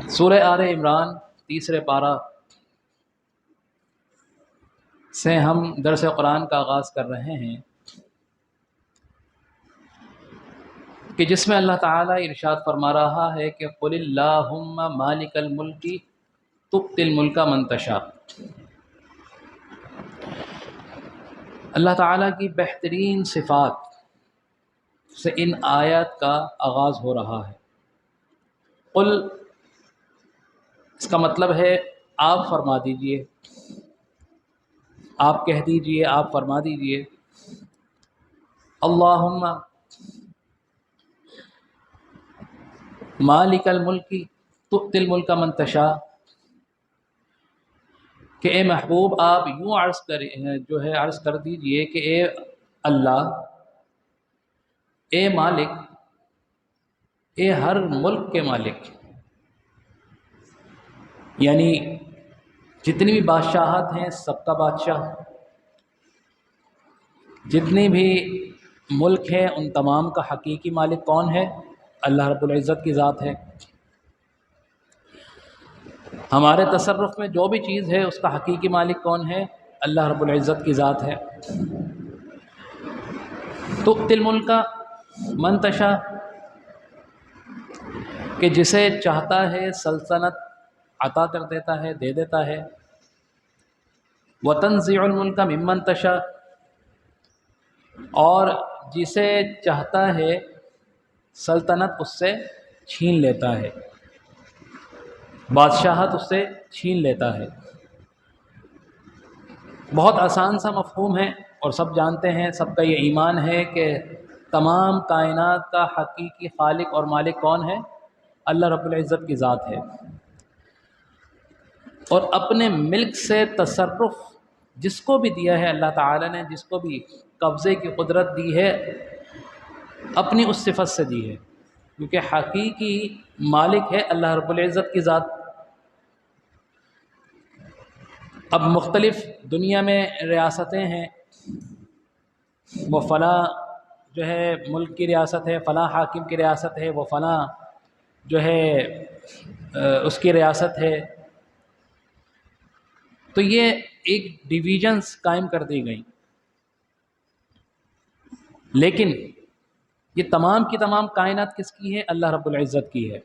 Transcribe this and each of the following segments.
سورہ آل عمران تیسرے پارہ سے ہم درس قرآن کا آغاز کر رہے ہیں کہ جس میں اللہ تعالیٰ ارشاد فرما رہا ہے کہ قل اللہم مالک الملک تؤتی الملک من تشاء۔ اللہ تعالیٰ کی بہترین صفات سے ان آیات کا آغاز ہو رہا ہے۔ قل اس کا مطلب ہے آپ فرما دیجئے، آپ کہہ دیجئے، آپ فرما دیجئے اللہم مالک الملک تؤتی الملک من تشاء، کہ اے محبوب آپ یوں عرض کر دیجئے کہ اے اللہ، اے مالک، اے ہر ملک کے مالک، یعنی جتنی بھی بادشاہت ہیں سب کا بادشاہ، جتنی بھی ملک ہیں ان تمام کا حقیقی مالک کون ہے؟ اللہ رب العزت کی ذات ہے۔ ہمارے تصرف میں جو بھی چیز ہے اس کا حقیقی مالک کون ہے؟ اللہ رب العزت کی ذات ہے۔ تؤتی الملک من تشاء، کہ جسے چاہتا ہے سلطنت عطا کر دیتا ہے، دے دیتا ہے۔ وتنزع الملک ممن تشاء، اور جسے چاہتا ہے سلطنت اس سے چھین لیتا ہے، بادشاہت اس سے چھین لیتا ہے۔ بہت آسان سا مفہوم ہے اور سب جانتے ہیں، سب کا یہ ایمان ہے کہ تمام کائنات کا حقیقی خالق اور مالک کون ہے؟ اللہ رب العزت کی ذات ہے۔ اور اپنے ملک سے تصرف جس کو بھی دیا ہے اللہ تعالیٰ نے، جس کو بھی قبضے کی قدرت دی ہے، اپنی اس صفت سے دی ہے، کیونکہ حقیقی مالک ہے اللہ رب العزت کی ذات۔ اب مختلف دنیا میں ریاستیں ہیں، وہ فلاں جو ہے ملک کی ریاست ہے، فلاں حاکم کی ریاست ہے، وہ فلاں جو ہے اس کی ریاست ہے، تو یہ ایک ڈویژنز قائم کر دی گئیں۔ لیکن یہ تمام کی تمام کائنات کس کی ہے؟ اللہ رب العزت کی ہے۔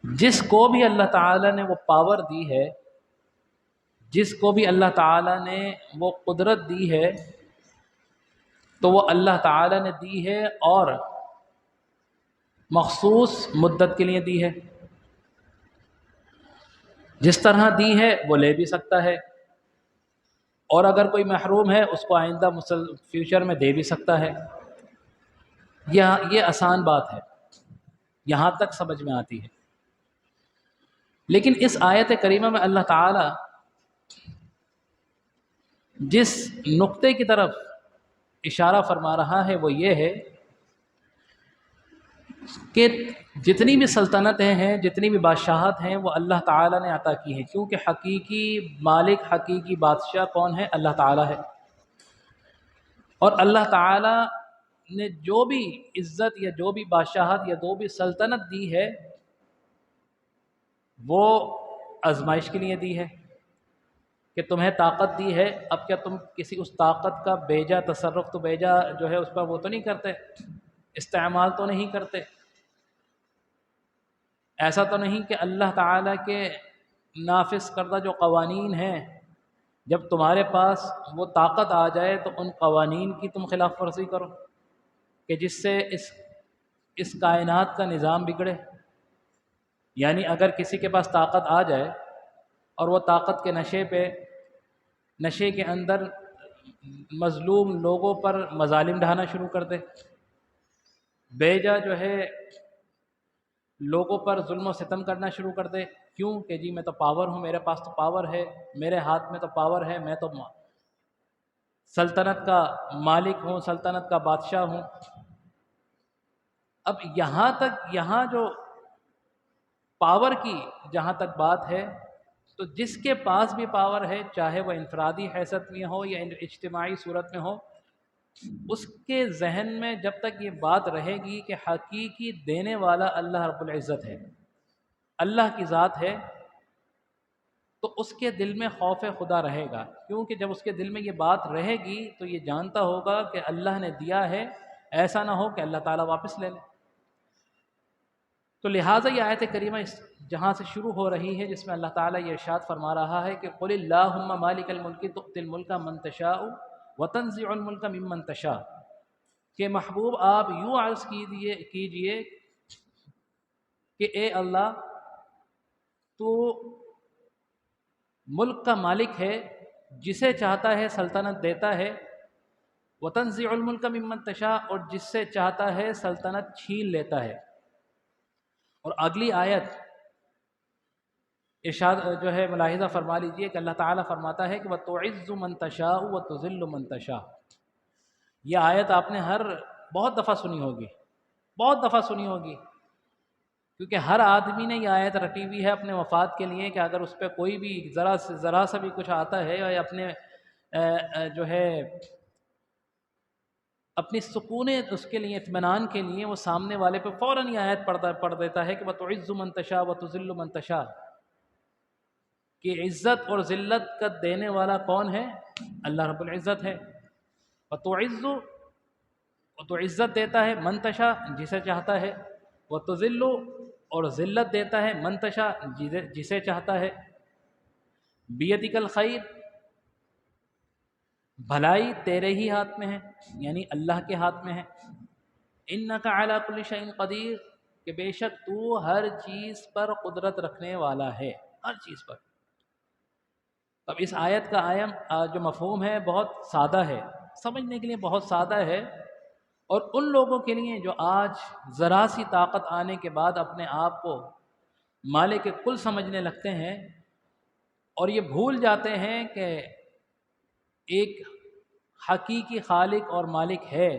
جس کو بھی اللہ تعالیٰ نے وہ پاور دی ہے، جس کو بھی اللہ تعالیٰ نے وہ قدرت دی ہے، تو وہ اللہ تعالیٰ نے دی ہے اور مخصوص مدت کے لیے دی ہے۔ جس طرح دی ہے وہ لے بھی سکتا ہے، اور اگر کوئی محروم ہے اس کو آئندہ فیوچر میں دے بھی سکتا ہے۔ یہ آسان بات ہے، یہاں تک سمجھ میں آتی ہے۔ لیکن اس آیت کریمہ میں اللہ تعالیٰ جس نقطے کی طرف اشارہ فرما رہا ہے وہ یہ ہے کہ جتنی بھی سلطنتیں ہیں، جتنی بھی بادشاہت ہیں، وہ اللہ تعالیٰ نے عطا کی ہیں، کیونکہ حقیقی مالک، حقیقی بادشاہ کون ہے؟ اللہ تعالیٰ ہے۔ اور اللہ تعالیٰ نے جو بھی عزت یا جو بھی بادشاہت یا جو بھی سلطنت دی ہے، وہ آزمائش کے لیے دی ہے، کہ تمہیں طاقت دی ہے، اب کیا تم کسی اس طاقت کا بیجا تصرف تو بیجا جو ہے اس پر وہ تو نہیں کرتے، استعمال تو نہیں کرتے۔ ایسا تو نہیں کہ اللہ تعالیٰ کے نافذ کردہ جو قوانین ہیں، جب تمہارے پاس وہ طاقت آ جائے تو ان قوانین کی تم خلاف ورزی کرو، کہ جس سے اس کائنات کا نظام بگڑے۔ یعنی اگر کسی کے پاس طاقت آ جائے اور وہ طاقت کے نشے کے اندر مظلوم لوگوں پر مظالم ڈھانا شروع کر دے، بیجا جو ہے لوگوں پر ظلم و ستم کرنا شروع کر دے، کیوں کہ جی میں تو پاور ہوں، میرے پاس تو پاور ہے، میرے ہاتھ میں تو پاور ہے، میں تو سلطنت کا مالک ہوں، سلطنت کا بادشاہ ہوں۔ اب یہاں جو پاور کی جہاں تک بات ہے، تو جس کے پاس بھی پاور ہے، چاہے وہ انفرادی حیثیت میں ہو یا اجتماعی صورت میں ہو، اس کے ذہن میں جب تک یہ بات رہے گی کہ حقیقی دینے والا اللہ رب العزت ہے، اللہ کی ذات ہے تو اس کے دل میں خوف خدا رہے گا، کیونکہ جب اس کے دل میں یہ بات رہے گی تو یہ جانتا ہوگا کہ اللہ نے دیا ہے، ایسا نہ ہو کہ اللہ تعالیٰ واپس لے لے۔ تو لہٰذا یہ آیت کریمہ جہاں سے شروع ہو رہی ہے، جس میں اللہ تعالیٰ یہ ارشاد فرما رہا ہے کہ قل اللہم مالک الملک تؤتی الملک من تشاء وتنزع الملک ممن تشاء، کہ محبوب آپ یوں عرض کیجئے کہ اے اللہ تو ملک کا مالک ہے، جسے چاہتا ہے سلطنت دیتا ہے، وتنزع الملک ممن تشاء، اور جس سے چاہتا ہے سلطنت چھین لیتا ہے۔ اور اگلی آیت ارشاد جو ہے ملاحظہ فرما لیجئے کہ اللہ تعالیٰ فرماتا ہے کہ وَتُعِزُّ مَن تَشَاءُ وَتُذِلُّ مَن تَشَاءُ۔ یہ آیت آپ نے بہت دفعہ سنی ہوگی، بہت دفعہ سنی ہوگی، کیونکہ ہر آدمی نے یہ آیت رٹی ہوئی ہے اپنے مفاد کے لیے کہ اگر اس پہ کوئی بھی ذرا سا بھی کچھ آتا ہے، یا اپنے جو ہے اپنی سکون اس کے لیے، اطمینان کے لیے، وہ سامنے والے پہ فوراً یہ آیت پڑھ دیتا ہے کہ وَتُعِزُّ مَن تَشَاءُ وَتُذِلُّ مَن تَشَاءُ، کہ عزت اور ذلت کا دینے والا کون ہے؟ اللہ رب العزت ہے۔ وَتُعِزُّ، تو عزت دیتا ہے من تشاء، جسے چاہتا ہے، وَتُذِلُّ، اور ذلت دیتا ہے من تشاء، جسے چاہتا ہے۔ بِیَدِکَ الْخَیْرُ، بھلائی تیرے ہی ہاتھ میں ہے، یعنی اللہ کے ہاتھ میں ہے۔ اِنَّکَ عَلیٰ کُلِّ شَیْءٍ قدیر، کہ بے شک تو ہر چیز پر قدرت رکھنے والا ہے، ہر چیز پر۔ اب اس آیت کا جو مفہوم ہے بہت سادہ ہے، سمجھنے کے لیے بہت سادہ ہے، اور ان لوگوں کے لیے جو آج ذرا سی طاقت آنے کے بعد اپنے آپ کو مالک کل سمجھنے لگتے ہیں، اور یہ بھول جاتے ہیں کہ ایک حقیقی خالق اور مالک ہے،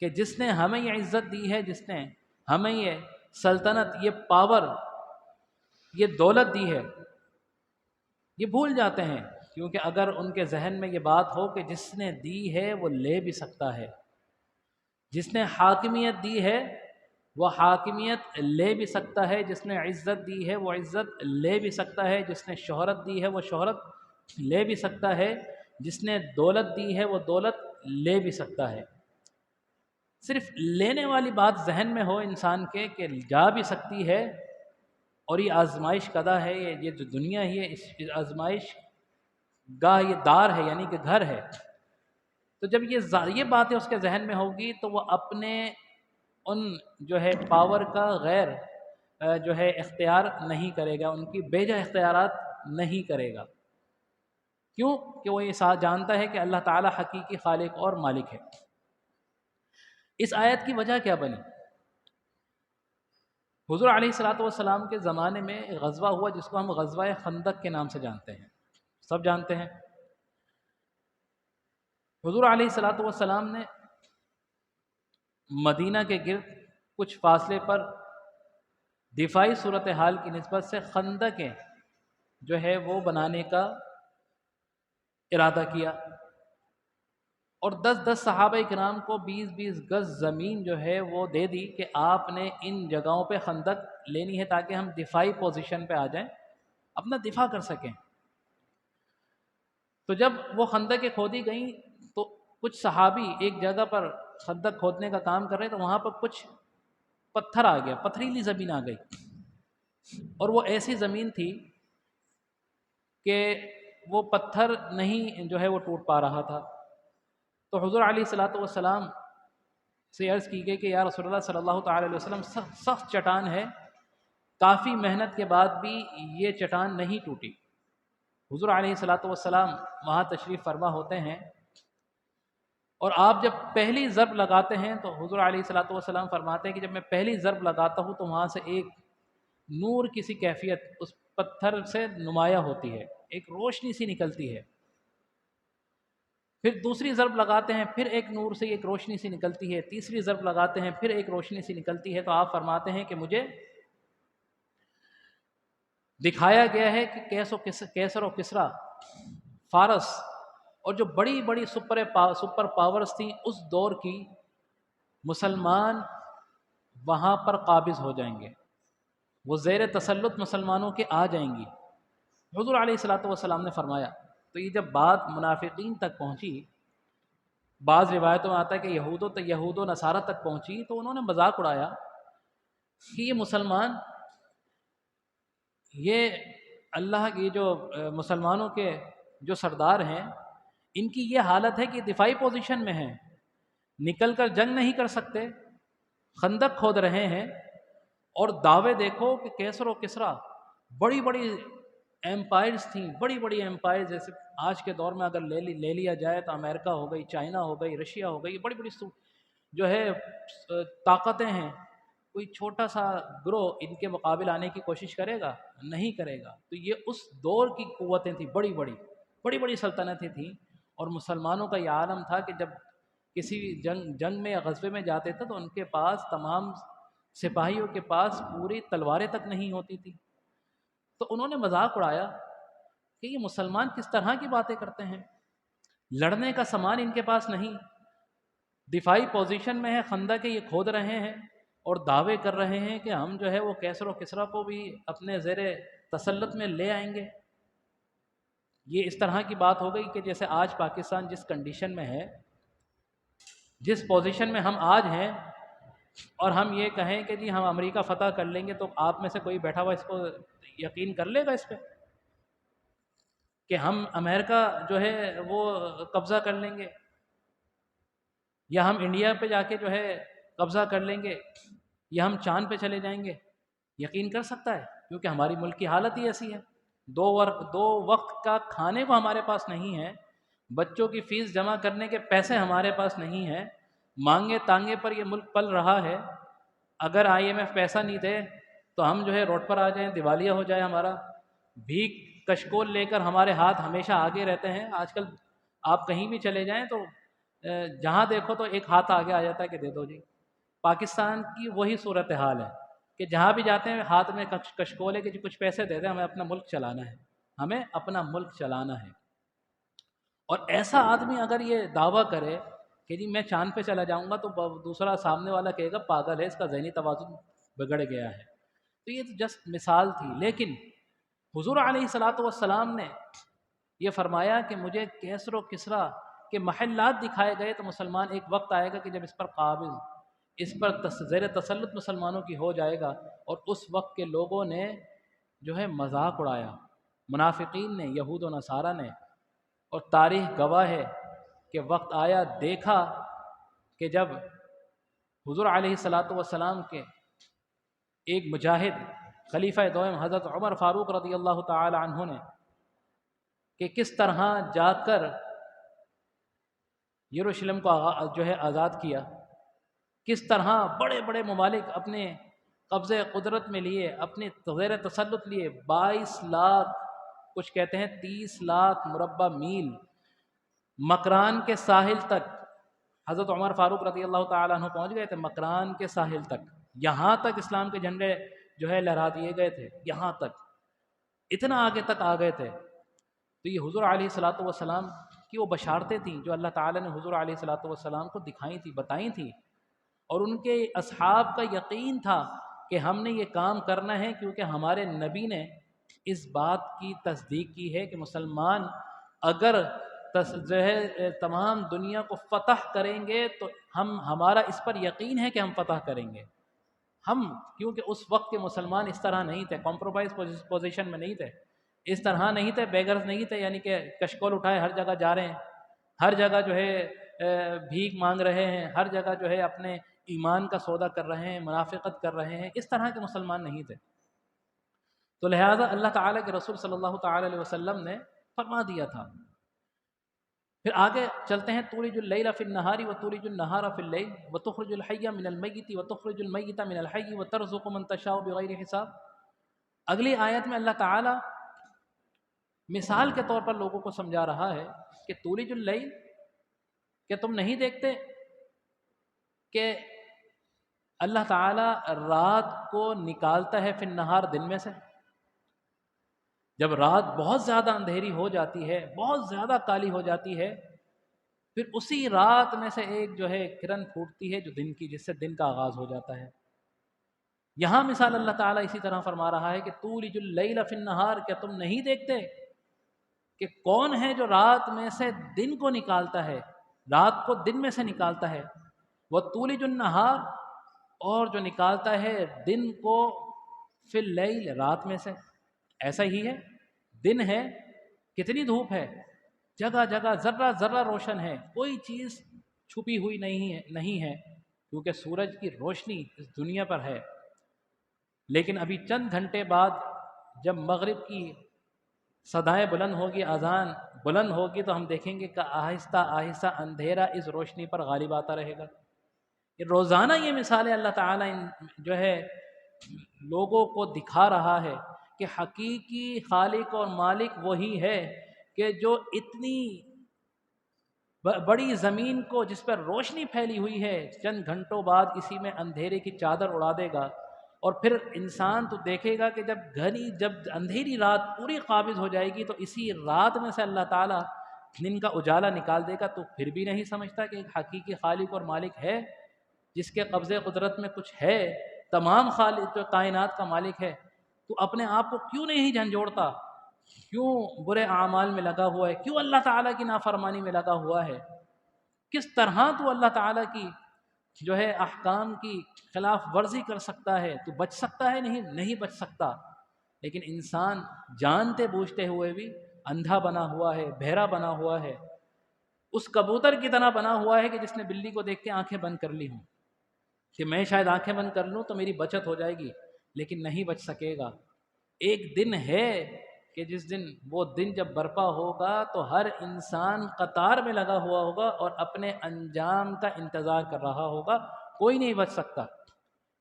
کہ جس نے ہمیں یہ عزت دی ہے، جس نے ہمیں یہ سلطنت، یہ پاور، یہ دولت دی ہے، یہ بھول جاتے ہیں۔ کیونکہ اگر ان کے ذہن میں یہ بات ہو کہ جس نے دی ہے وہ لے بھی سکتا ہے، جس نے حاکمیت دی ہے وہ حاکمیت لے بھی سکتا ہے، جس نے عزت دی ہے وہ عزت لے بھی سکتا ہے، جس نے شہرت دی ہے وہ شہرت لے بھی سکتا ہے، جس نے دولت دی ہے وہ دولت لے بھی سکتا ہے۔ صرف لینے والی بات ذہن میں ہو انسان کے کہ جا بھی سکتی ہے، اور یہ آزمائش کدہ ہے، یہ جو دنیا ہی ہے، اس آزمائش گاہ یہ دار ہے، یعنی کہ گھر ہے۔ تو جب یہ باتیں اس کے ذہن میں ہوگی تو وہ اپنے ان جو ہے پاور کا غیر جو ہے اختیار نہیں کرے گا، ان کی بیجا اختیارات نہیں کرے گا۔ کیوں؟ کہ وہ یہ ساتھ جانتا ہے کہ اللہ تعالیٰ حقیقی خالق اور مالک ہے۔ اس آیت کی وجہ کیا بنی؟ حضور علیہ الصلوۃ والسلام کے زمانے میں غزوہ ہوا جس کو ہم غزوہ خندق کے نام سے جانتے ہیں، سب جانتے ہیں۔ حضور علیہ الصلوۃ والسلام نے مدینہ کے گرد کچھ فاصلے پر دفاعی صورتحال کی نسبت سے خندقیں جو ہے وہ بنانے کا ارادہ کیا، اور 10 صحابہ کرام کو 20 گز زمین جو ہے وہ دے دی کہ آپ نے ان جگہوں پہ خندق لینی ہے تاکہ ہم دفاعی پوزیشن پہ آ جائیں، اپنا دفاع کر سکیں۔ تو جب وہ خندقیں کھودی گئیں تو کچھ صحابی ایک جگہ پر خندق کھودنے کا کام کر رہے تو وہاں پر کچھ پتھر آ گیا، پتھریلی زمین آ گئی، اور وہ ایسی زمین تھی کہ وہ پتھر نہیں جو ہے وہ ٹوٹ پا رہا تھا۔ تو حضور علیہ الصلوۃ والسلام سے عرض کی گئی کہ یا رسول اللہ صلی اللہ تعالی علیہ وسلم، سخت چٹان ہے، کافی محنت کے بعد بھی یہ چٹان نہیں ٹوٹی۔ حضور علیہ الصلوۃ والسلام وہاں تشریف فرما ہوتے ہیں، اور آپ جب پہلی ضرب لگاتے ہیں تو حضور علیہ الصلوۃ والسلام فرماتے ہیں کہ جب میں پہلی ضرب لگاتا ہوں تو وہاں سے ایک نور کی سی کیفیت اس پتھر سے نمایاں ہوتی ہے، ایک روشنی سی نکلتی ہے۔ پھر دوسری ضرب لگاتے ہیں، پھر ایک نور سے ایک روشنی سی نکلتی ہے، تیسری ضرب لگاتے ہیں، پھر ایک روشنی سی نکلتی ہے۔ تو آپ فرماتے ہیں کہ مجھے دکھایا گیا ہے کہ کیسر و کسریٰ، فارس، اور جو بڑی بڑی سپر پاورز تھیں اس دور کی، مسلمان وہاں پر قابض ہو جائیں گے، وہ زیر تسلط مسلمانوں کے آ جائیں گی۔ حضور علیہ الصلوۃ والسلام نے فرمایا، تو یہ جب بات منافقین تک پہنچی، بعض روایتوں میں آتا ہے کہ یہود و نصارہ تک پہنچی، تو انہوں نے مذاق اڑایا کہ یہ مسلمان، یہ اللہ کی جو مسلمانوں کے جو سردار ہیں، ان کی یہ حالت ہے کہ دفاعی پوزیشن میں ہیں، نکل کر جنگ نہیں کر سکتے، خندق کھود رہے ہیں، اور دعوے دیکھو کہ کیسر و کسریٰ بڑی بڑی ایمپائرز تھیں، بڑی بڑی ایمپائرز، جیسے آج کے دور میں اگر لے لیا جائے تو امریکہ ہو گئی، چائنا ہو گئی، رشیا ہو گئی، یہ بڑی بڑی جو ہے طاقتیں ہیں۔ کوئی چھوٹا سا گروہ ان کے مقابل آنے کی کوشش کرے گا؟ نہیں کرے گا۔ تو یہ اس دور کی قوتیں تھیں، بڑی بڑی سلطنتیں تھیں، اور مسلمانوں کا یہ عالم تھا کہ جب کسی جنگ میں یا غزوے میں جاتے تھے تو ان کے پاس، تمام سپاہیوں کے پاس پوری تلواریں تک نہیں ہوتی تھی۔ تو انہوں نے مذاق اڑایا کہ یہ مسلمان کس طرح کی باتیں کرتے ہیں، لڑنے کا سامان ان کے پاس نہیں، دفاعی پوزیشن میں ہے، خندق یہ کھود رہے ہیں، اور دعوے کر رہے ہیں کہ ہم جو ہے وہ کیسر و کسریٰ کو بھی اپنے زیر تسلط میں لے آئیں گے۔ یہ اس طرح کی بات ہو گئی کہ جیسے آج پاکستان جس کنڈیشن میں ہے، جس پوزیشن میں ہم آج ہیں، اور ہم یہ کہیں کہ جی ہم امریکہ فتح کر لیں گے، تو آپ میں سے کوئی بیٹھا ہوا اس کو یقین کر لے گا اس پہ کہ ہم امریکہ جو ہے وہ قبضہ کر لیں گے، یا ہم انڈیا پہ جا کے جو ہے قبضہ کر لیں گے، یا ہم چاند پہ چلے جائیں گے؟ یقین کر سکتا ہے؟ کیونکہ ہماری ملک کی حالت ہی ایسی ہے، دو وقت کا کھانے کو ہمارے پاس نہیں ہے، بچوں کی فیس جمع کرنے کے پیسے ہمارے پاس نہیں ہیں، مانگے تانگے پر یہ ملک پل رہا ہے۔ اگر IMF پیسہ نہیں دے تو ہم جو ہے روڈ پر آ جائیں، دیوالیہ ہو جائے ہمارا، بھیک کشکول لے کر ہمارے ہاتھ ہمیشہ آگے رہتے ہیں۔ آج کل آپ کہیں بھی چلے جائیں تو جہاں دیکھو تو ایک ہاتھ آگے آ جاتا ہے کہ دے دو جی۔ پاکستان کی وہی صورتحال ہے کہ جہاں بھی جاتے ہیں ہاتھ میں کشکول ہے کہ جی کچھ پیسے دے دیں، ہمیں اپنا ملک چلانا ہے، ہمیں اپنا ملک چلانا ہے۔ اور ایسا آدمی اگر یہ دعویٰ کرے کہ جی میں چاند پہ چلا جاؤں گا، تو دوسرا سامنے والا کہے گا پاگل ہے، اس کا ذہنی توازن بگڑ گیا ہے۔ تو یہ تو جسٹ مثال تھی، لیکن حضور علیہ الصلوۃ والسلام نے یہ فرمایا کہ مجھے کیسر و کسریٰ کے محلات دکھائے گئے، تو مسلمان ایک وقت آئے گا کہ جب اس پر قابض، اس پر زیر تسلط مسلمانوں کی ہو جائے گا، اور اس وقت کے لوگوں نے جو ہے مذاق اڑایا، منافقین نے، یہود و نصارہ نے، اور تاریخ گواہ ہے کہ وقت آیا، دیکھا کہ جب حضور علیہ الصلوۃ والسلام کے ایک مجاہد خلیفہ دوم حضرت عمر فاروق رضی اللہ تعالی عنہ نے کہ کس طرح جا کر یروشلم کو جو ہے آزاد کیا، کس طرح بڑے بڑے ممالک اپنے قبضے قدرت میں لیے، اپنے زیر تسلط لیے، 22 لاکھ، کچھ کہتے ہیں 30 لاکھ مربع میل مکران کے ساحل تک حضرت عمر فاروق رضی اللہ تعالیٰ عنہ پہنچ گئے تھے، مکران کے ساحل تک، یہاں تک اسلام کے جھنڈے جو ہے لہرا دیے گئے تھے، یہاں تک، اتنا آگے تک آ گئے تھے۔ تو یہ حضور علیہ الصلوۃ والسلام کی وہ بشارتیں تھیں جو اللہ تعالیٰ نے حضور علیہ الصلوۃ والسلام کو دکھائی تھیں، بتائی تھیں، اور ان کے اصحاب کا یقین تھا کہ ہم نے یہ کام کرنا ہے، کیونکہ ہمارے نبی نے اس بات کی تصدیق کی ہے کہ مسلمان اگر جو ہے تمام دنیا کو فتح کریں گے تو ہمارا اس پر یقین ہے کہ ہم فتح کریں گے۔ ہم کیونکہ اس وقت کے مسلمان اس طرح نہیں تھے، کمپرومائز پوزیشن میں نہیں تھے، اس طرح نہیں تھے، بیگرز نہیں تھے، یعنی کہ کشکول اٹھائے ہر جگہ جا رہے ہیں، ہر جگہ جو ہے بھیک مانگ رہے ہیں، ہر جگہ جو ہے اپنے ایمان کا سودا کر رہے ہیں، منافقت کر رہے ہیں، اس طرح کے مسلمان نہیں تھے۔ تو لہٰذا اللہ تعالیٰ کے رسول صلی اللہ تعالی علیہ وسلم نے فرما دیا تھا۔ پھر آگے چلتے ہیں، تولج اللیل فی النہار وتولج النہار فی اللیل وتخرج الحی من المیت وتخرج المیت من الحی وترزق من تشاء بغیر حساب۔ اگلی آیت میں اللہ تعالیٰ مثال کے طور پر لوگوں کو سمجھا رہا ہے کہ تولج اللیل، کہ تم نہیں دیکھتے کہ اللہ تعالیٰ رات کو نکالتا ہے فی النہار، دن میں سے، جب رات بہت زیادہ اندھیری ہو جاتی ہے، بہت زیادہ کالی ہو جاتی ہے، پھر اسی رات میں سے ایک جو ہے کرن پھوٹتی ہے جو دن کی، جس سے دن کا آغاز ہو جاتا ہے۔ یہاں مثال اللہ تعالیٰ اسی طرح فرما رہا ہے کہ تولج اللیل فی النہار، کیا تم نہیں دیکھتے کہ کون ہے جو رات میں سے دن کو نکالتا ہے، رات کو دن میں سے نکالتا ہے، وہ تولج النہار، اور جو نکالتا ہے دن کو فی اللیل، رات میں سے۔ ایسا ہی ہے، دن ہے، کتنی دھوپ ہے، جگہ جگہ ذرہ ذرہ روشن ہے، کوئی چیز چھپی ہوئی نہیں ہے کیونکہ سورج کی روشنی اس دنیا پر ہے۔ لیکن ابھی چند گھنٹے بعد جب مغرب کی صدائیں بلند ہوگی، اذان بلند ہوگی، تو ہم دیکھیں گے کہ آہستہ آہستہ اندھیرا اس روشنی پر غالب آتا رہے گا۔ یہ روزانہ یہ مثالیں اللہ تعالیٰ جو ہے لوگوں کو دکھا رہا ہے کہ حقیقی خالق اور مالک وہی ہے کہ جو اتنی بڑی زمین کو جس پر روشنی پھیلی ہوئی ہے، چند گھنٹوں بعد اسی میں اندھیرے کی چادر اڑا دے گا، اور پھر انسان تو دیکھے گا کہ جب اندھیری رات پوری قابض ہو جائے گی تو اسی رات میں سے اللہ تعالیٰ دن کا اجالا نکال دے گا، تو پھر بھی نہیں سمجھتا کہ ایک حقیقی خالق اور مالک ہے جس کے قبضے قدرت میں کچھ ہے، تمام خالق جو کائنات کا مالک ہے۔ تو اپنے آپ کو کیوں نہیں جھنجھوڑتا، کیوں برے اعمال میں لگا ہوا ہے، کیوں اللہ تعالیٰ کی نافرمانی میں لگا ہوا ہے، کس طرح تو اللہ تعالیٰ کی جو ہے احکام کی خلاف ورزی کر سکتا ہے، تو بچ سکتا ہے؟ نہیں بچ سکتا۔ لیکن انسان جانتے بوجھتے ہوئے بھی اندھا بنا ہوا ہے، بہرا بنا ہوا ہے، اس کبوتر کی طرح بنا ہوا ہے کہ جس نے بلی کو دیکھ کے آنکھیں بند کر لی ہوں کہ میں شاید آنکھیں بند کر لوں تو میری بچت ہو جائے گی، لیکن نہیں بچ سکے گا۔ ایک دن ہے کہ جس دن وہ دن جب برپا ہوگا تو ہر انسان قطار میں لگا ہوا ہوگا اور اپنے انجام کا انتظار کر رہا ہوگا، کوئی نہیں بچ سکتا،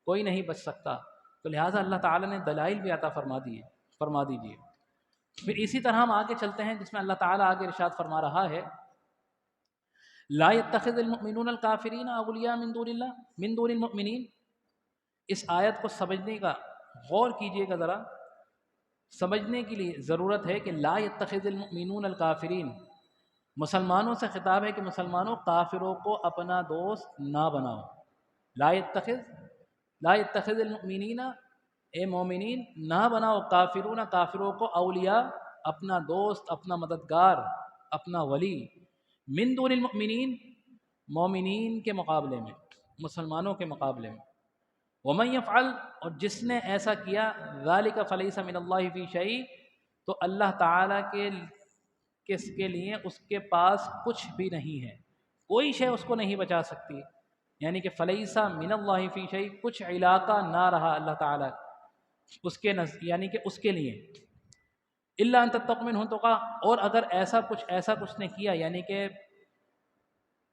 کوئی نہیں بچ سکتا۔ تو لہٰذا اللہ تعالیٰ نے دلائل بھی عطا فرما دیجیے۔ پھر اسی طرح ہم آگے چلتے ہیں جس میں اللہ تعالیٰ آگے ارشاد فرما رہا ہے، لا يتخذ المؤمنون الکافرین اولیاء من دون المؤمنین۔ اس آیت کو سمجھنے کا غور کیجئے گا ذرا، سمجھنے کے لیے ضرورت ہے کہ لا يتخذ المؤمنون الکافرین، مسلمانوں سے خطاب ہے کہ مسلمانوں کافروں کو اپنا دوست نہ بناؤ۔ لا يتخذ المؤمنین، اے مومنین نہ بناؤ، کافروں کو اولیاء، اپنا دوست، اپنا مددگار، اپنا ولی، من دون المؤمنین، مومنین کے مقابلے میں، مسلمانوں کے مقابلے میں۔ ومن یفعل، اور جس نے ایسا کیا، ذالک فلیس من اللہ فی شیء، تو اللہ تعالیٰ کے لیے اس کے پاس کچھ بھی نہیں ہے، کوئی شے اس کو نہیں بچا سکتی، یعنی کہ فلیس من اللہ فی شیء، کچھ علاقہ نہ رہا اللہ تعالیٰ اس کے یعنی کہ اس کے لیے، الا ان تتقوا منہم تقا، اور اگر ایسا کچھ نے کیا، یعنی کہ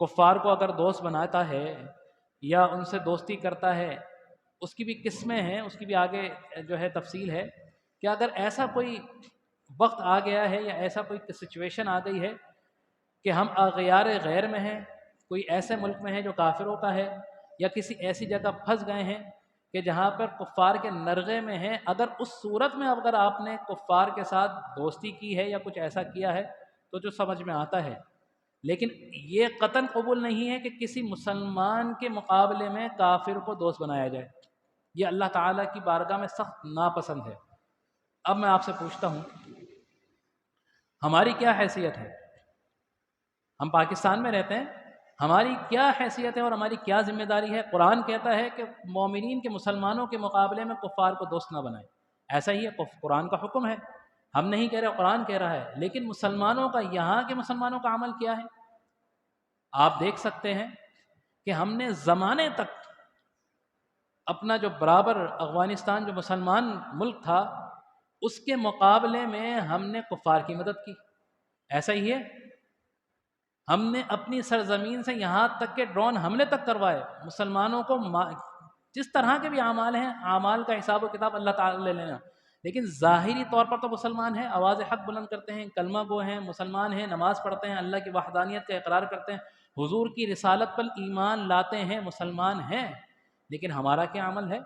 کفار کو اگر دوست بناتا ہے یا ان سے دوستی کرتا ہے، اس کی بھی قسمیں ہیں، اس کی بھی آگے جو ہے تفصیل ہے کہ اگر ایسا کوئی وقت آ گیا ہے یا ایسا کوئی سچویشن آ گئی ہے کہ ہم اغیار غیر میں ہیں، کوئی ایسے ملک میں ہے جو کافروں کا ہے، یا کسی ایسی جگہ پھنس گئے ہیں کہ جہاں پر کفار کے نرغے میں ہیں، اگر اس صورت میں اگر آپ نے کفار کے ساتھ دوستی کی ہے یا کچھ ایسا کیا ہے تو جو سمجھ میں آتا ہے، لیکن یہ قطعاً قبول نہیں ہے کہ کسی مسلمان کے مقابلے میں کافر کو دوست بنایا جائے، یہ اللہ تعالیٰ کی بارگاہ میں سخت ناپسند ہے۔ اب میں آپ سے پوچھتا ہوں، ہماری کیا حیثیت ہے؟ ہم پاکستان میں رہتے ہیں، ہماری کیا حیثیت ہے اور ہماری کیا ذمہ داری ہے؟ قرآن کہتا ہے کہ مومنین کے، مسلمانوں کے مقابلے میں کفار کو دوست نہ بنائیں، ایسا ہی ہے، قرآن کا حکم ہے، ہم نہیں کہہ رہے، قرآن کہہ رہا ہے۔ لیکن مسلمانوں کا، یہاں کے مسلمانوں کا عمل کیا ہے؟ آپ دیکھ سکتے ہیں کہ ہم نے زمانے تک اپنا جو برابر افغانستان جو مسلمان ملک تھا اس کے مقابلے میں ہم نے کفار کی مدد کی، ایسا ہی ہے۔ ہم نے اپنی سرزمین سے یہاں تک کہ ڈرون حملے تک کروائے، مسلمانوں کو جس طرح کے بھی اعمال ہیں، اعمال کا حساب و کتاب اللہ تعالی لے لینا، لیکن ظاہری طور پر تو مسلمان ہیں، آواز حق بلند کرتے ہیں، کلمہ گو ہیں، مسلمان ہیں، نماز پڑھتے ہیں، اللہ کی وحدانیت کا اقرار کرتے ہیں، حضور کی رسالت پر ایمان لاتے ہیں، مسلمان ہیں، لیکن ہمارا کیا عمل ہے؟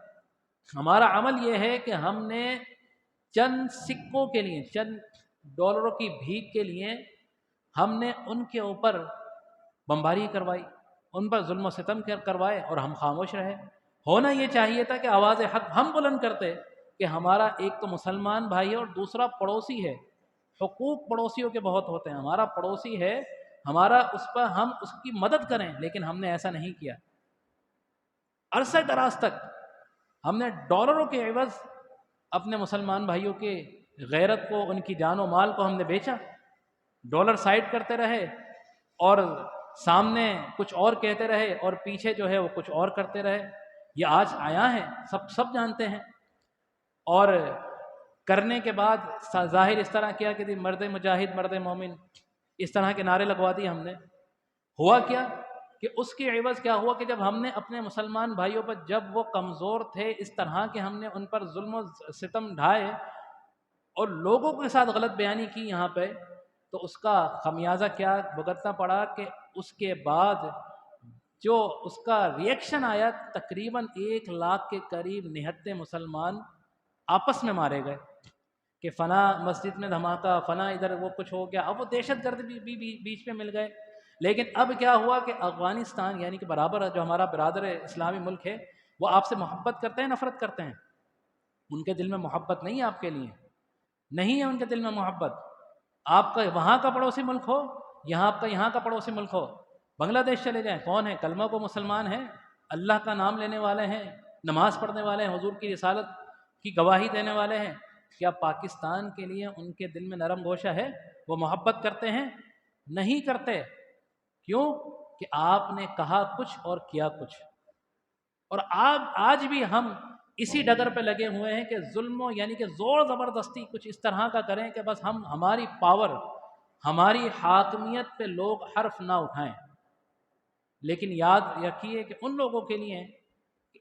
ہمارا عمل یہ ہے کہ ہم نے چند سکوں کے لیے، چند ڈالروں کی بھیک کے لیے ہم نے ان کے اوپر بمباری کروائی، ان پر ظلم و ستم کروائے اور ہم خاموش رہے۔ ہونا یہ چاہیے تھا کہ آواز حق ہم بلند کرتے کہ ہمارا ایک تو مسلمان بھائی ہے اور دوسرا پڑوسی ہے. حقوق پڑوسیوں کے بہت ہوتے ہیں. ہمارا پڑوسی ہے، ہمارا اس پر ہم اس کی مدد کریں، لیکن ہم نے ایسا نہیں کیا. عرصہ دراز تک ہم نے ڈالروں کے عوض اپنے مسلمان بھائیوں کے غیرت کو، ان کی جان و مال کو ہم نے بیچا. ڈالر سائڈ کرتے رہے اور سامنے کچھ اور کہتے رہے اور پیچھے جو ہے وہ کچھ اور کرتے رہے. یہ آج آیا ہے، سب جانتے ہیں. اور کرنے کے بعد ظاہر اس طرح کیا کہ مرد مجاہد مرد مومن، اس طرح کے نعرے لگوا دیے ہم نے. ہوا کیا کہ اس کے عوض کیا ہوا کہ جب ہم نے اپنے مسلمان بھائیوں پر، جب وہ کمزور تھے، اس طرح کہ ہم نے ان پر ظلم و ستم ڈھائے اور لوگوں کے ساتھ غلط بیانی کی یہاں پہ، تو اس کا خمیازہ کیا بھگتنا پڑا کہ اس کے بعد جو اس کا ریئیکشن آیا، تقریباً 1 لاکھ کے قریب نہتے مسلمان آپس میں مارے گئے کہ فلاں مسجد میں دھماکہ، فلاں ادھر وہ کچھ ہو گیا. اب وہ دہشت گرد بھی بیچ میں مل گئے. لیکن اب کیا ہوا کہ افغانستان یعنی کہ برابر جو ہمارا برادر اسلامی ملک ہے، وہ آپ سے محبت کرتے ہیں نفرت کرتے ہیں؟ ان کے دل میں محبت نہیں ہے آپ کے لیے، نہیں ہے ان کے دل میں محبت. آپ کا وہاں کا پڑوسی ملک ہو، یہاں کا پڑوسی ملک ہو، بنگلہ دیش چلے جائیں، کون ہے کلمہ کو مسلمان ہیں، اللہ کا نام لینے والے ہیں، نماز پڑھنے والے ہیں، حضور کی رسالت کی گواہی دینے والے ہیں. کیا پاکستان کے لیے ان کے دل میں نرم گوشہ ہے؟ وہ محبت کرتے ہیں؟ نہیں کرتے. کیوں؟ کہ آپ نے کہا کچھ اور کیا کچھ. اور آج بھی ہم اسی ڈگر پہ لگے ہوئے ہیں کہ ظلم یعنی کہ زور زبردستی کچھ اس طرح کا کریں کہ بس ہماری پاور، ہماری حاکمیت پہ لوگ حرف نہ اٹھائیں. لیکن یاد رکھیے کہ ان لوگوں کے لیے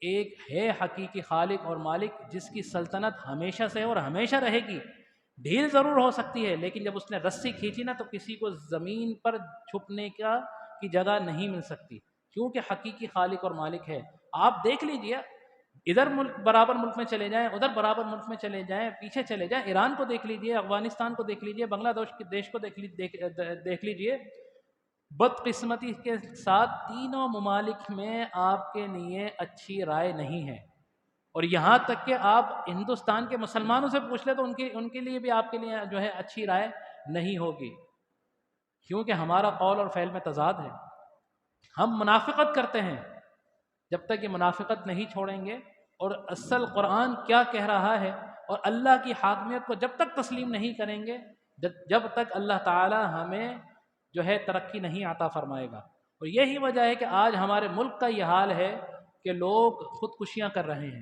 ایک ہے حقیقی خالق اور مالک جس کی سلطنت ہمیشہ سے اور ہمیشہ رہے گی. ڈھیل ضرور ہو سکتی ہے، لیکن جب اس نے رسی کھینچی نا تو کسی کو زمین پر چھپنے کی جگہ نہیں مل سکتی، کیونکہ حقیقی خالق اور مالک ہے. آپ دیکھ لیجئے، ادھر ملک برابر ملک میں چلے جائیں، ادھر برابر ملک میں چلے جائیں، پیچھے چلے جائیں، ایران کو دیکھ لیجئے، افغانستان کو دیکھ لیجئے، بنگلہ دیش کو دیکھ لیجئے. بدقسمتی کے ساتھ تینوں ممالک میں آپ کے لیے اچھی رائے نہیں ہے. اور یہاں تک کہ آپ ہندوستان کے مسلمانوں سے پوچھ لیں تو ان کے لیے بھی آپ کے لیے جو ہے اچھی رائے نہیں ہوگی، کیونکہ ہمارا قول اور فعل میں تضاد ہے. ہم منافقت کرتے ہیں. جب تک یہ منافقت نہیں چھوڑیں گے اور اصل قرآن کیا کہہ رہا ہے اور اللہ کی حاکمیت کو جب تک تسلیم نہیں کریں گے، جب تک اللہ تعالی ہمیں جو ہے ترقی نہیں عطا فرمائے گا. اور یہی وجہ ہے کہ آج ہمارے ملک کا یہ حال ہے کہ لوگ خودکشیاں کر رہے ہیں.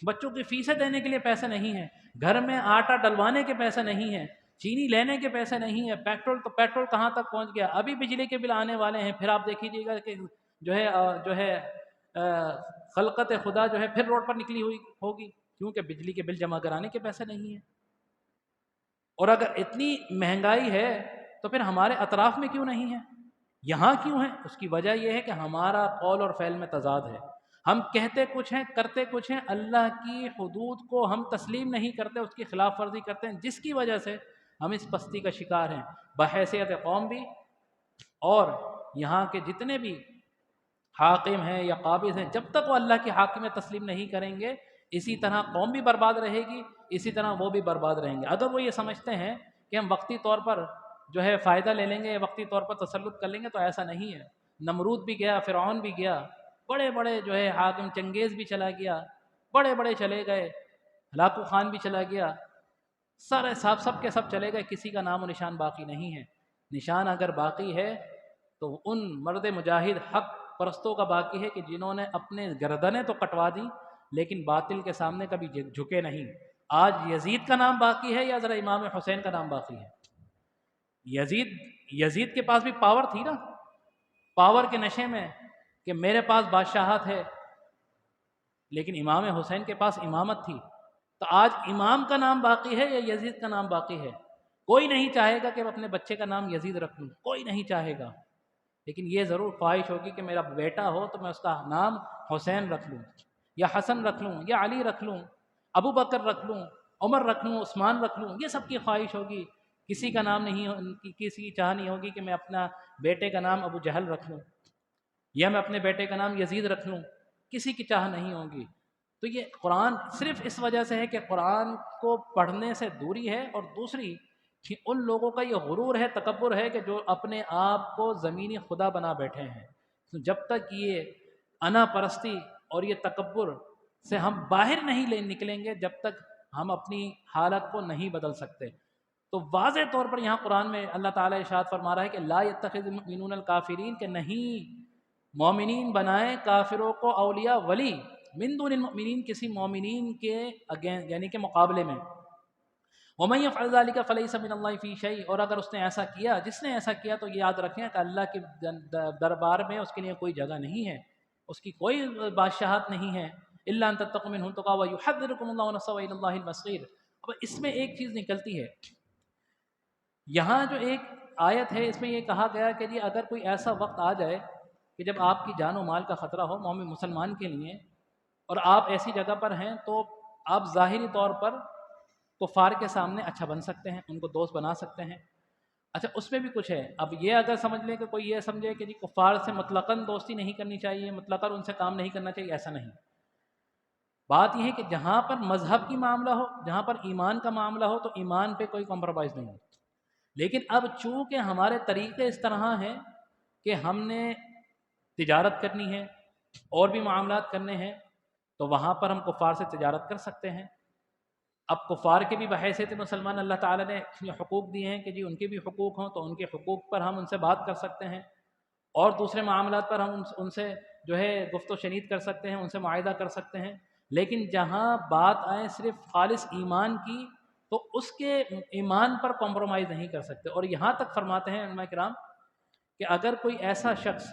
بچوں کی فیسیں دینے کے لیے پیسے نہیں ہیں، گھر میں آٹا ڈلوانے کے پیسے نہیں ہیں، چینی لینے کے پیسے نہیں ہیں، پیٹرول کہاں تک پہنچ گیا. ابھی بجلی کے بل آنے والے ہیں، پھر آپ دیکھ لیجیے گا کہ جو ہے خلقت خدا جو ہے پھر روڈ پر نکلی ہوئی ہوگی، کیونکہ بجلی کے بل جمع کرانے کے پیسے نہیں ہیں. اور اگر اتنی مہنگائی ہے تو پھر ہمارے اطراف میں کیوں نہیں ہے، یہاں کیوں ہے؟ اس کی وجہ یہ ہے کہ ہمارا قول اور فعل میں تضاد ہے. ہم کہتے کچھ ہیں، کرتے کچھ ہیں، اللہ کی حدود کو ہم تسلیم نہیں کرتے، اس کی خلاف ورزی کرتے ہیں، جس کی وجہ سے ہم اس پستی کا شکار ہیں بحیثیت قوم بھی. اور یہاں کے جتنے بھی حاکم ہیں یا قابض ہیں، جب تک وہ اللہ کی حاکمیت تسلیم نہیں کریں گے، اسی طرح قوم بھی برباد رہے گی، اسی طرح وہ بھی برباد رہیں گے. اگر وہ یہ سمجھتے ہیں کہ ہم وقتی طور پر جو ہے فائدہ لے لیں گے، وقتی طور پر تسلط کر لیں گے، تو ایسا نہیں ہے. نمرود بھی گیا، فرعون بھی گیا، بڑے بڑے جو ہے حاکم، چنگیز بھی چلا گیا، بڑے بڑے چلے گئے، ہلاکو خان بھی چلا گیا، سارے سب کے سب چلے گئے، کسی کا نام و نشان باقی نہیں ہے. نشان اگر باقی ہے تو ان مرد مجاہد حق پرستوں کا باقی ہے کہ جنہوں نے اپنے گردنیں تو کٹوا دی لیکن باطل کے سامنے کبھی جھکے نہیں. آج یزید کا نام باقی ہے یا ذرا امام حسین کا نام باقی ہے؟ یزید کے پاس بھی پاور تھی نا، پاور کے نشے میں کہ میرے پاس بادشاہت ہے، لیکن امام حسین کے پاس امامت تھی. تو آج امام کا نام باقی ہے یا یزید کا نام باقی ہے؟ کوئی نہیں چاہے گا کہ میں اپنے بچے کا نام یزید رکھ لوں، کوئی نہیں چاہے گا. لیکن یہ ضرور خواہش ہوگی کہ میرا بیٹا ہو تو میں اس کا نام حسین رکھ لوں، یا حسن رکھ لوں، یا علی رکھ لوں، ابو بکر رکھ لوں، عمر رکھ لوں، عثمان رکھ لوں. یہ سب کی خواہش ہوگی. کسی کا نام نہیں، کسی کی چاہ نہیں ہوگی کہ میں اپنا بیٹے کا نام ابو جہل رکھ لوں، یا میں اپنے بیٹے کا نام یزید رکھ لوں. کسی کی چاہ نہیں ہوگی۔ تو یہ قرآن صرف اس وجہ سے ہے کہ قرآن کو پڑھنے سے دوری ہے، اور دوسری کہ ان لوگوں کا یہ غرور ہے، تکبر ہے کہ جو اپنے آپ کو زمینی خدا بنا بیٹھے ہیں۔ تو جب تک یہ انا پرستی اور یہ تکبر سے ہم باہر نہیں نکلیں گے، جب تک ہم اپنی حالت کو نہیں بدل سکتے۔ تو واضح طور پر یہاں قرآن میں اللہ تعالیٰ ارشاد فرما رہا ہے کہ لا یتخذ المؤمنون الکافرین، کہ نہیں مومنین بنائیں کافروں کو اولیاء ولی، من دون المؤمنین، کسی مومنین کے یعنی کہ مقابلے میں۔ ومن یفعل ذلک فلیس من اللہ فی شیء، اور اگر اس نے ایسا کیا، جس نے ایسا کیا، تو یہ یاد رکھیں کہ اللہ کے دربار میں اس کے لیے کوئی جگہ نہیں ہے، اس کی کوئی بادشاہت نہیں ہے۔ الا ان تتقوا منهم تقوا ويحذركم الله نفسه والى الله المصير۔ اب اس میں ایک چیز نکلتی ہے، یہاں جو ایک آیت ہے اس میں یہ کہا گیا کہ جی اگر کوئی ایسا وقت آ جائے کہ جب آپ کی جان و مال کا خطرہ ہو مومن مسلمان کے لیے، اور آپ ایسی جگہ پر ہیں، تو آپ ظاہری طور پر کفار کے سامنے اچھا بن سکتے ہیں، ان کو دوست بنا سکتے ہیں۔ اچھا اس میں بھی کچھ ہے، اب یہ اگر سمجھ لیں کہ کوئی یہ سمجھے کہ جی کفار سے مطلقاً دوستی نہیں کرنی چاہیے، مطلقاً ان سے کام نہیں کرنا چاہیے، ایسا نہیں۔ بات یہ ہے کہ جہاں پر مذہب کی معاملہ ہو، جہاں پر ایمان کا معاملہ ہو، تو ایمان پہ کوئی کمپرومائز نہیں ہو۔ لیکن اب چونکہ ہمارے طریقے اس طرح ہیں کہ ہم نے تجارت کرنی ہے اور بھی معاملات کرنے ہیں، تو وہاں پر ہم کفار سے تجارت کر سکتے ہیں۔ اب کفار کے بھی بحیثیت مسلمان اللہ تعالیٰ نے حقوق دیے ہیں کہ جی ان کے بھی حقوق ہوں، تو ان کے حقوق پر ہم ان سے بات کر سکتے ہیں، اور دوسرے معاملات پر ہم ان سے جو ہے گفت و شنید کر سکتے ہیں، ان سے معاہدہ کر سکتے ہیں۔ لیکن جہاں بات آئے صرف خالص ایمان کی، تو اس کے ایمان پر کمپرومائز نہیں کر سکتے۔ اور یہاں تک فرماتے ہیں علماء کرام کہ اگر کوئی ایسا شخص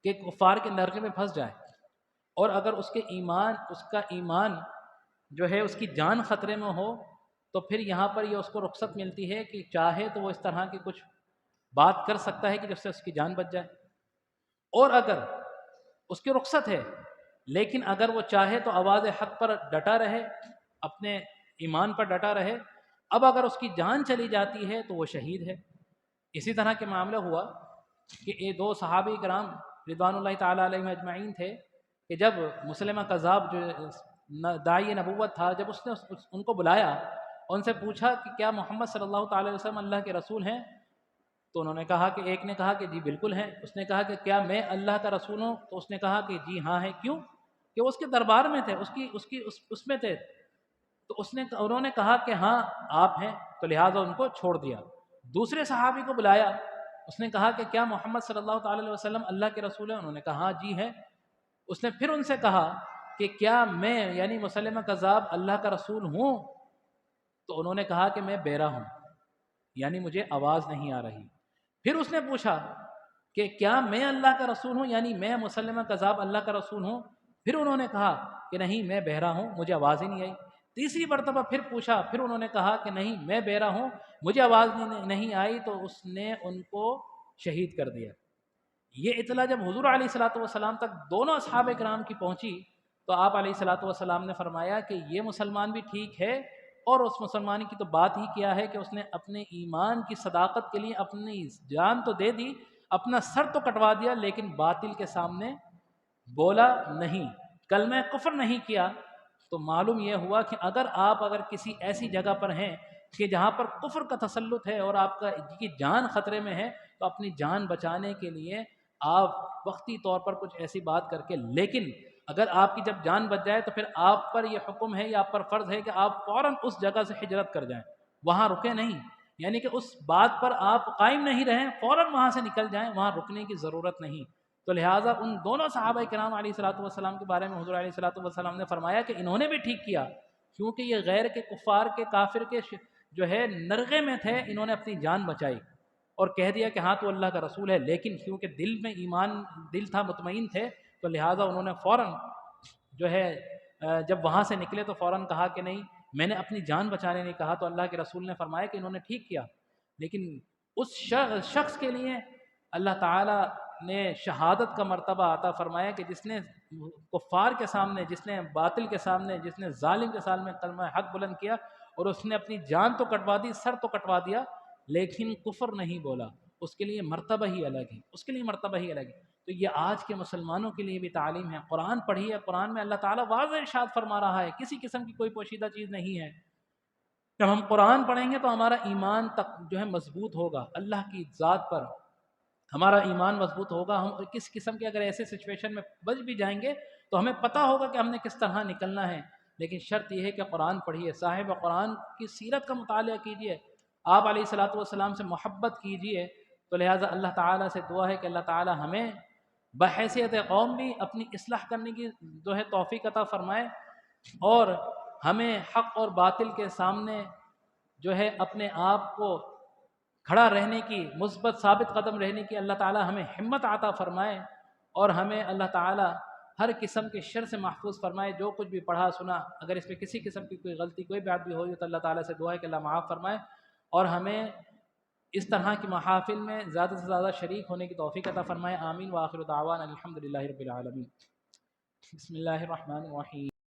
کہ کفار کے نرغے میں پھنس جائے، اور اگر اس کا ایمان جو ہے اس کی جان خطرے میں ہو، تو پھر یہاں پر یہ اس کو رخصت ملتی ہے کہ چاہے تو وہ اس طرح کی کچھ بات کر سکتا ہے کہ جس سے اس کی جان بچ جائے، اور اگر اس کی رخصت ہے، لیکن اگر وہ چاہے تو آواز حق پر ڈٹا رہے، اپنے ایمان پر ڈٹا رہے۔ اب اگر اس کی جان چلی جاتی ہے تو وہ شہید ہے۔ اسی طرح کے معاملہ ہوا کہ یہ دو صحابی کرام رضوان اللہ تعالیٰ علیہم اجمعین تھے، کہ جب مسلمہ کذاب جو داعی نبوت تھا، جب اس نے ان کو بلایا، ان سے پوچھا کہ کیا محمد صلی اللہ تعالی وسلم اللہ کے رسول ہیں؟ تو انہوں نے کہا کہ ایک نے کہا کہ جی بالکل ہیں۔ اس نے کہا کہ کیا میں اللہ کا رسول ہوں؟ تو اس نے کہا کہ جی ہاں ہے۔ کیوں؟ کہ وہ اس کے دربار میں تھے، اس میں تھے، تو انہوں نے کہا کہ ہاں آپ ہیں، تو لہٰذا ان کو چھوڑ دیا۔ دوسرے صحابی کو بلایا، اس نے کہا کہ کیا محمد صلی اللہ تعالی علیہ وسلم اللہ کے رسول ہیں؟ انہوں نے کہا ہاں جی ہے۔ اس نے پھر ان سے کہا کہ کیا میں یعنی مسلمہ کذاب اللہ کا رسول ہوں؟ تو انہوں نے کہا کہ میں بہرا ہوں، یعنی مجھے آواز نہیں آ رہی۔ پھر اس نے پوچھا کہ کیا میں اللہ کا رسول ہوں، یعنی میں مسلمہ کذاب اللہ کا رسول ہوں؟ پھر انہوں نے کہا کہ نہیں میں بہرا ہوں، مجھے آواز ہی نہیں آئی۔ تیسری مرتبہ پھر پوچھا، پھر انہوں نے کہا کہ نہیں میں بہرا ہوں، مجھے آواز نہیں آئی، تو اس نے ان کو شہید کر دیا۔ یہ اطلاع جب حضور علیہ الصلوۃ والسلام تک دونوں اصحاب کرام کی پہنچی، تو آپ علیہ الصلوۃ والسلام نے فرمایا کہ یہ مسلمان بھی ٹھیک ہے، اور اس مسلمان کی تو بات ہی کیا ہے کہ اس نے اپنے ایمان کی صداقت کے لیے اپنی جان تو دے دی، اپنا سر تو کٹوا دیا، لیکن باطل کے سامنے بولا نہیں، کلمہ کفر نہیں کیا۔ تو معلوم یہ ہوا کہ اگر کسی ایسی جگہ پر ہیں کہ جہاں پر کفر کا تسلط ہے اور آپ کی جان خطرے میں ہے، تو اپنی جان بچانے کے لیے آپ وقتی طور پر کچھ ایسی بات کر کے، لیکن اگر آپ کی جب جان بچ جائے تو پھر آپ پر یہ حکم ہے یا آپ پر فرض ہے کہ آپ فوراً اس جگہ سے ہجرت کر جائیں، وہاں رکیں نہیں، یعنی کہ اس بات پر آپ قائم نہیں رہیں، فوراً وہاں سے نکل جائیں، وہاں رکنے کی ضرورت نہیں۔ تو لہٰذا ان دونوں صحابہ کرام علیہ الصلوۃ والسلام کے بارے میں حضور علیہ الصلوۃ والسلام نے فرمایا کہ انہوں نے بھی ٹھیک کیا، کیونکہ یہ غیر کے کفار کے کافر کے جو ہے نرغے میں تھے، انہوں نے اپنی جان بچائی اور کہہ دیا کہ ہاں تو اللہ کا رسول ہے، لیکن کیونکہ دل میں ایمان دل تھا، مطمئن تھے، تو لہٰذا انہوں نے فوراً جو ہے جب وہاں سے نکلے تو فوراً کہا کہ نہیں میں نے اپنی جان بچانے نہیں کہا، تو اللہ کے رسول نے فرمایا کہ انہوں نے ٹھیک کیا۔ لیکن اس شخص کے لیے اللہ تعالیٰ نے شہادت کا مرتبہ عطا فرمایا کہ جس نے کفار کے سامنے، جس نے باطل کے سامنے، جس نے ظالم کے سامنے کلمہ حق بلند کیا، اور اس نے اپنی جان تو کٹوا دی، سر تو کٹوا دیا، لیکن کفر نہیں بولا، اس کے لیے مرتبہ ہی الگ ہے، اس کے لیے مرتبہ ہی الگ ہے۔ تو یہ آج کے مسلمانوں کے لیے بھی تعلیم ہے۔ قرآن پڑھیے، قرآن میں اللہ تعالیٰ واضح ارشاد فرما رہا ہے، کسی قسم کی کوئی پوشیدہ چیز نہیں ہے۔ جب ہم قرآن پڑھیں گے تو ہمارا ایمان تک جو ہے مضبوط ہوگا، اللہ کی ذات پر ہمارا ایمان مضبوط ہوگا۔ ہم کس قسم کے اگر ایسے سچویشن میں بچ بھی جائیں گے تو ہمیں پتہ ہوگا کہ ہم نے کس طرح نکلنا ہے۔ لیکن شرط یہ ہے کہ قرآن پڑھیے، صاحب قرآن کی سیرت کا مطالعہ کیجیے، آپ علیہ الصلاۃ والسلام سے محبت کیجیے۔ تو لہٰذا اللہ تعالیٰ سے دعا ہے کہ اللہ تعالیٰ ہمیں بحیثیت قوم بھی اپنی اصلاح کرنے کی جو ہے توفیق عطا فرمائے، اور ہمیں حق اور باطل کے سامنے جو ہے اپنے آپ کو کھڑا رہنے کی، مثبت ثابت قدم رہنے کی اللہ تعالیٰ ہمیں ہمت عطا فرمائے، اور ہمیں اللہ تعالیٰ ہر قسم کے شر سے محفوظ فرمائے۔ جو کچھ بھی پڑھا سنا، اگر اس میں کسی قسم کی کوئی غلطی، کوئی بات بھی ہوئی تو اللہ تعالیٰ سے دعا ہے کہ اللہ معاف فرمائے، اور ہمیں اس طرح کی محافل میں زیادہ سے زیادہ شریک ہونے کی توفیق عطا فرمائے۔ آمین وآخر دعوانا الحمد للہ رب العالمین۔ بسم اللہ الرحمن الرحیم۔